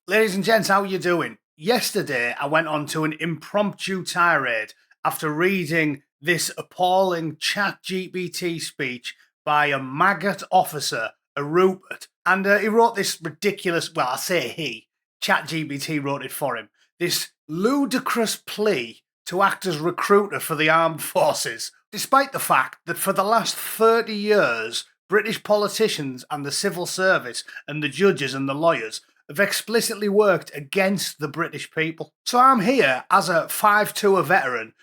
Ladies and gents, how are you doing? Yesterday, I went on to an impromptu tirade after reading this appalling ChatGPT speech by a maggot officer, a Rupert. And he wrote this ridiculous, well, I say he, ChatGPT wrote it for him, this ludicrous plea to act as recruiter for the armed forces, despite the fact that for the last 30 years, British politicians and the civil service and the judges and the lawyers have explicitly worked against the British people. So I'm here as a 5-2 veteran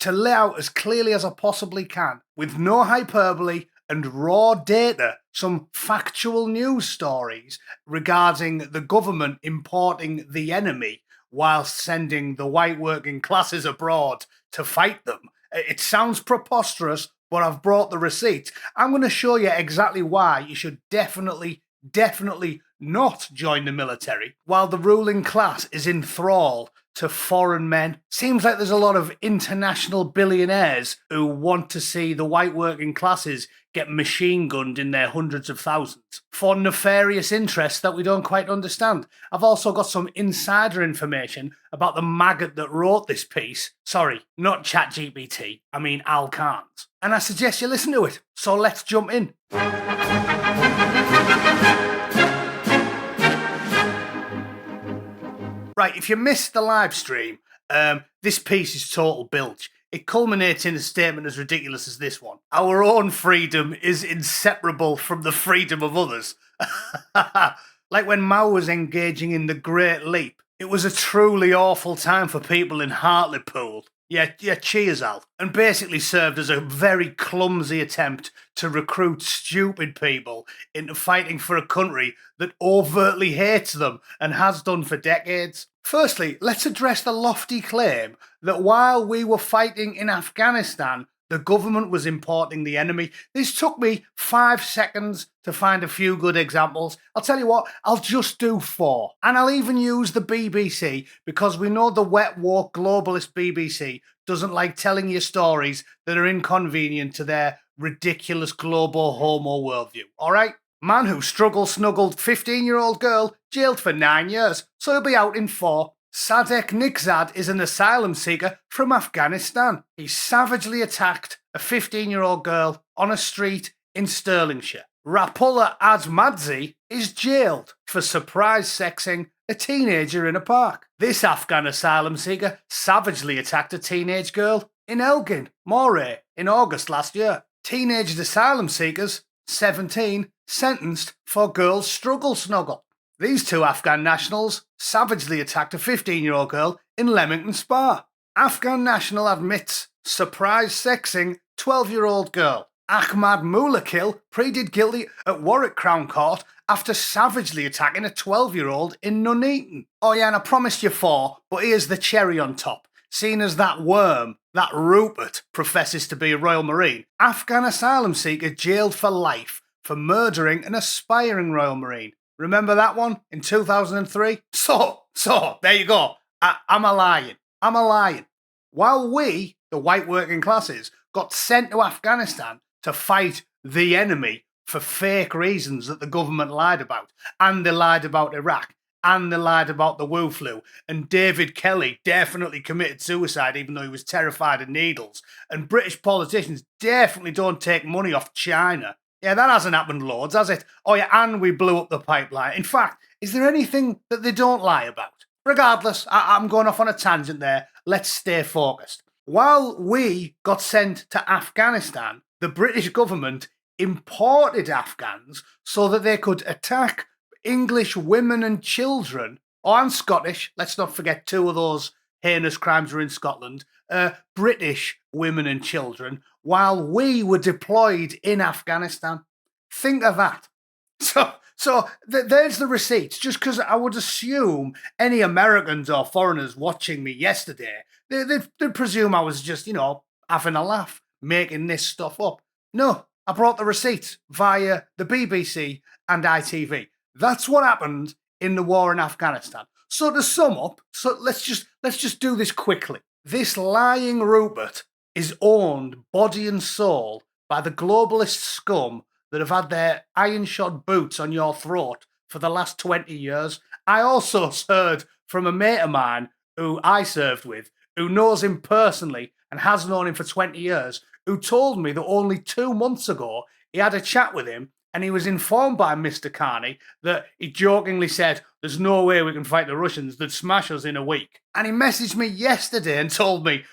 to lay out as clearly as I possibly can, with no hyperbole and raw data, some factual news stories regarding the government importing the enemy whilst sending the white working classes abroad to fight them. It sounds preposterous, but I've brought the receipts. I'm going to show you exactly why you should definitely not join the military while the ruling class is in thrall to foreign men. Seems like there's a lot of international billionaires who want to see the white working classes get machine gunned in their hundreds of thousands for nefarious interests that we don't quite understand. I've also got some insider information about the maggot that wrote this piece. Sorry, not ChatGPT, I mean Al Khan's. And I suggest you listen to it. So let's jump in. Right, if you missed the live stream, this piece is total bilge. It culminates in a statement as ridiculous as this one. Our own freedom is inseparable from the freedom of others. Like when Mao was engaging in the Great Leap. It was a truly awful time for people in Hartlepool. Yeah, cheers, Al. And basically served as a very clumsy attempt to recruit stupid people into fighting for a country that overtly hates them and has done for decades. Firstly, let's address the lofty claim that while we were fighting in Afghanistan, the government was importing the enemy. This took me 5 seconds to find a few good examples. I'll tell you what, I'll just do 4. And I'll even use the BBC because we know the wet woke globalist BBC doesn't like telling you stories that are inconvenient to their ridiculous global homo worldview. All right? Man who snuggled 15-year-old girl, jailed for 9 years, so he'll be out in 4. Sadek Nikzad is an asylum seeker from Afghanistan. He savagely attacked a 15-year-old girl on a street in Stirlingshire. Rapullah Azmadzi is jailed for surprise sexing a teenager in a park. This Afghan asylum seeker savagely attacked a teenage girl in Elgin, Moray, in August last year. Teenage asylum seekers, 17, sentenced for girls' struggle snuggle. These 2 Afghan nationals savagely attacked a 15-year-old girl in Leamington Spa. Afghan national admits surprise sexing 12-year-old girl. Ahmad Mulakil pleaded guilty at Warwick Crown Court after savagely attacking a 12-year-old in Nuneaton. Oh yeah, and I promised you 4, but here's the cherry on top. Seen as that worm, that Rupert, professes to be a Royal Marine, Afghan asylum seeker jailed for life for murdering an aspiring Royal Marine. Remember that one in 2003? So, there you go. I'm a lying. While we, the white working classes, got sent to Afghanistan to fight the enemy for fake reasons that the government lied about. And they lied about Iraq. And they lied about the Wu flu. And David Kelly definitely committed suicide even though he was terrified of needles. And British politicians definitely don't take money off China. Yeah, that hasn't happened loads, has it? Oh yeah, and we blew up the pipeline. In fact, is there anything that they don't lie about? Regardless, I'm going off on a tangent there. Let's stay focused. While we got sent to Afghanistan, the British government imported Afghans so that they could attack English women and children, and Scottish, let's not forget 2 of those heinous crimes were in Scotland, British women and children, while we were deployed in Afghanistan. Think of that. So there's the receipts. Just because I would assume any Americans or foreigners watching me yesterday, they'd presume I was just, having a laugh, making this stuff up. No, I brought the receipts via the BBC and ITV. That's what happened in the war in Afghanistan. So to sum up, let's just do this quickly. This lying Rupert is owned body and soul by the globalist scum that have had their iron-shod boots on your throat for the last 20 years. I also heard from a mate of mine who I served with, who knows him personally and has known him for 20 years, who told me that only 2 months ago he had a chat with him and he was informed by Mr. Carney that he jokingly said, "There's no way we can fight the Russians, they'd smash us in a week." And he messaged me yesterday and told me,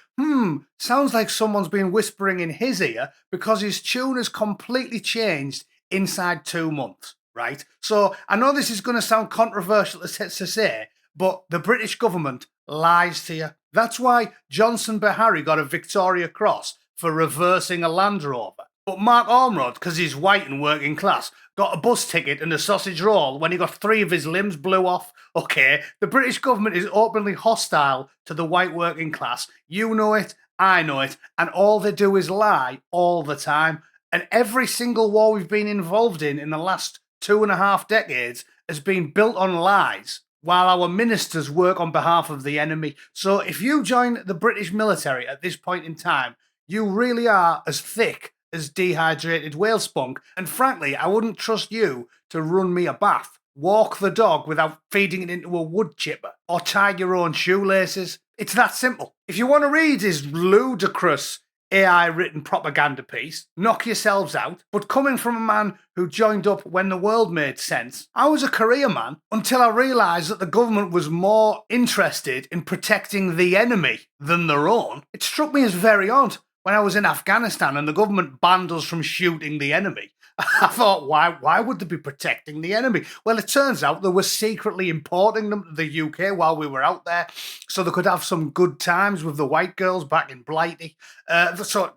sounds like someone's been whispering in his ear because his tune has completely changed inside 2 months, right? So I know this is going to sound controversial to say, but the British government lies to you. That's why Johnson Beharry got a Victoria Cross for reversing a Land Rover. But Mark Ormrod, because he's white and working class, got a bus ticket and a sausage roll when he got 3 of his limbs blew off. Okay, the British government is openly hostile to the white working class. You know it, I know it, and all they do is lie all the time. And every single war we've been involved in the last 2.5 decades has been built on lies, while our ministers work on behalf of the enemy. So if you join the British military at this point in time, you really are as thick as dehydrated whale spunk. And frankly, I wouldn't trust you to run me a bath, walk the dog without feeding it into a wood chipper, or tie your own shoelaces. It's that simple. If you want to read his ludicrous AI-written propaganda piece, knock yourselves out. But coming from a man who joined up when the world made sense, I was a career man until I realised that the government was more interested in protecting the enemy than their own. It struck me as very odd when I was in Afghanistan and the government banned us from shooting the enemy. I thought, why would they be protecting the enemy? Well, it turns out they were secretly importing them to the UK while we were out there so they could have some good times with the white girls back in Blighty. So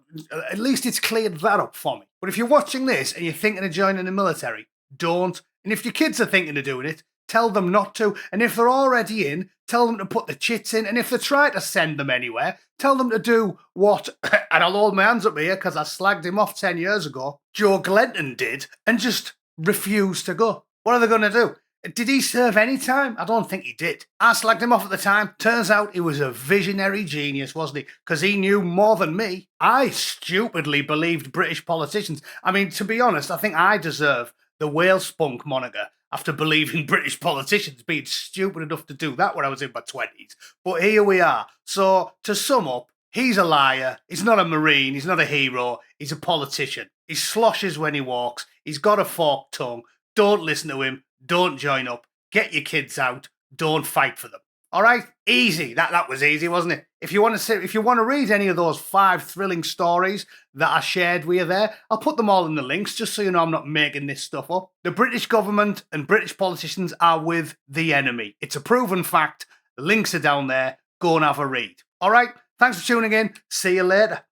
at least it's cleared that up for me. But if you're watching this and you're thinking of joining the military, don't. And if your kids are thinking of doing it, tell them not to. And if they're already in, tell them to put the chits in. And if they try to send them anywhere, tell them to do what, and I'll hold my hands up here because I slagged him off 10 years ago, Joe Glenton did, and just refuse to go. What are they going to do? Did he serve any time? I don't think he did. I slagged him off at the time. Turns out he was a visionary genius, wasn't he? Because he knew more than me. I stupidly believed British politicians. I mean, to be honest, I think I deserve the whale spunk moniker after believing British politicians being stupid enough to do that when I was in my 20s. But here we are. So, to sum up, he's a liar. He's not a Marine. He's not a hero. He's a politician. He sloshes when he walks. He's got a forked tongue. Don't listen to him. Don't join up. Get your kids out. Don't fight for them. All right? Easy. That was easy, wasn't it? If you want to read any of those 5 thrilling stories that I shared with you there, I'll put them all in the links just so you know I'm not making this stuff up. The British government and British politicians are with the enemy. It's a proven fact. The links are down there. Go and have a read. All right? Thanks for tuning in. See you later.